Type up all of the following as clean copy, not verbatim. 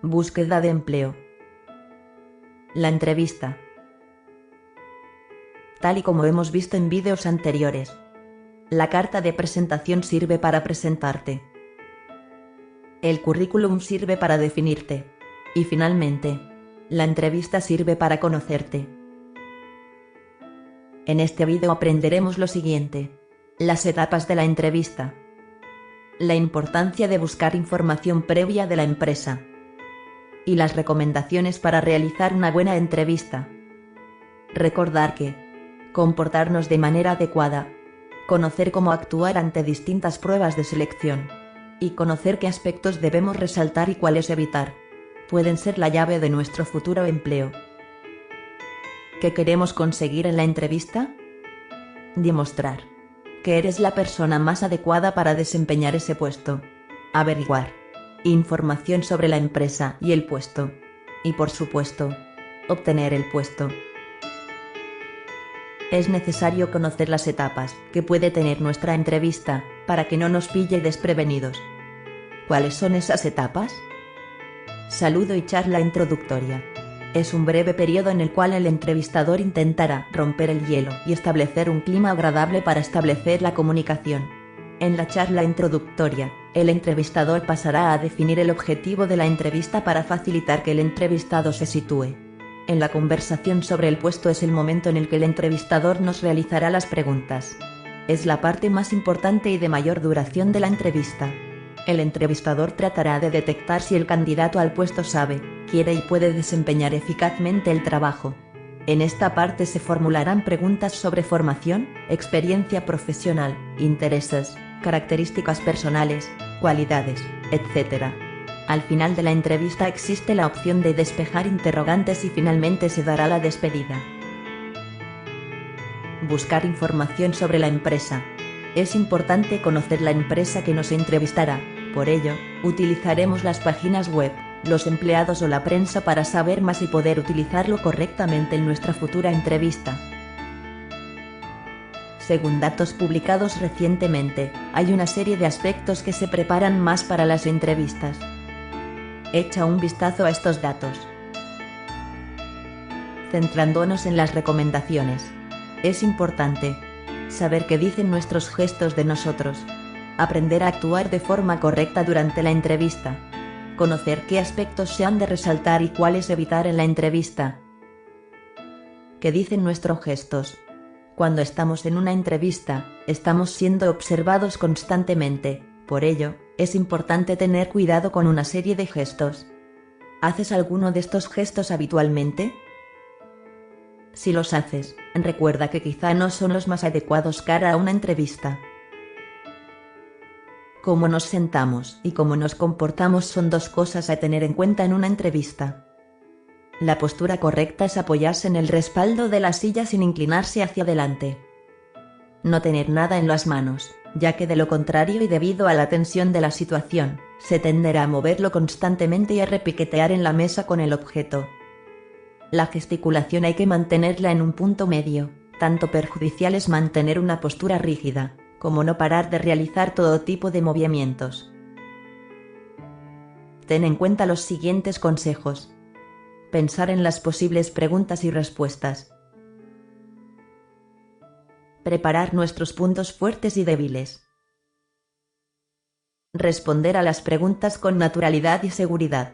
Búsqueda de empleo. La entrevista. Tal y como hemos visto en vídeos anteriores, la carta de presentación sirve para presentarte. El currículum sirve para definirte. Y finalmente, la entrevista sirve para conocerte. En este vídeo aprenderemos lo siguiente: las etapas de la entrevista, la importancia de buscar información previa de la empresa y las recomendaciones para realizar una buena entrevista. Recordar que comportarnos de manera adecuada, conocer cómo actuar ante distintas pruebas de selección y conocer qué aspectos debemos resaltar y cuáles evitar, pueden ser la llave de nuestro futuro empleo. ¿Qué queremos conseguir en la entrevista? Demostrar que eres la persona más adecuada para desempeñar ese puesto. Averiguar información sobre la empresa y el puesto. Y por supuesto, obtener el puesto. Es necesario conocer las etapas que puede tener nuestra entrevista para que no nos pille desprevenidos. ¿Cuáles son esas etapas? Saludo y charla introductoria. Es un breve periodo en el cual el entrevistador intentará romper el hielo y establecer un clima agradable para establecer la comunicación. En la charla introductoria, el entrevistador pasará a definir el objetivo de la entrevista para facilitar que el entrevistado se sitúe. En la conversación sobre el puesto es el momento en el que el entrevistador nos realizará las preguntas. Es la parte más importante y de mayor duración de la entrevista. El entrevistador tratará de detectar si el candidato al puesto sabe, quiere y puede desempeñar eficazmente el trabajo. En esta parte se formularán preguntas sobre formación, experiencia profesional, intereses, características personales, cualidades, etc. Al final de la entrevista existe la opción de despejar interrogantes y finalmente se dará la despedida. Buscar información sobre la empresa. Es importante conocer la empresa que nos entrevistará, por ello, utilizaremos las páginas web, los empleados o la prensa para saber más y poder utilizarlo correctamente en nuestra futura entrevista. Según datos publicados recientemente, hay una serie de aspectos que se preparan más para las entrevistas. Echa un vistazo a estos datos. Centrándonos en las recomendaciones. Es importante saber qué dicen nuestros gestos de nosotros. Aprender a actuar de forma correcta durante la entrevista. Conocer qué aspectos se han de resaltar y cuáles evitar en la entrevista. ¿Qué dicen nuestros gestos? Cuando estamos en una entrevista, estamos siendo observados constantemente, por ello, es importante tener cuidado con una serie de gestos. ¿Haces alguno de estos gestos habitualmente? Si los haces, recuerda que quizá no son los más adecuados cara a una entrevista. Cómo nos sentamos y cómo nos comportamos son dos cosas a tener en cuenta en una entrevista. La postura correcta es apoyarse en el respaldo de la silla sin inclinarse hacia adelante. No tener nada en las manos, ya que de lo contrario y debido a la tensión de la situación, se tenderá a moverlo constantemente y a repiquetear en la mesa con el objeto. La gesticulación hay que mantenerla en un punto medio, tanto perjudicial es mantener una postura rígida, como no parar de realizar todo tipo de movimientos. Ten en cuenta los siguientes consejos. Pensar en las posibles preguntas y respuestas. Preparar nuestros puntos fuertes y débiles. Responder a las preguntas con naturalidad y seguridad.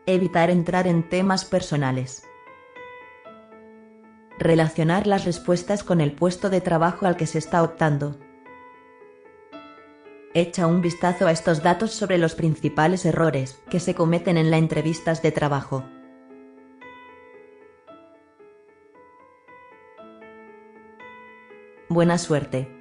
Evitar entrar en temas personales. Relacionar las respuestas con el puesto de trabajo al que se está optando. Echa un vistazo a estos datos sobre los principales errores que se cometen en las entrevistas de trabajo. Buena suerte.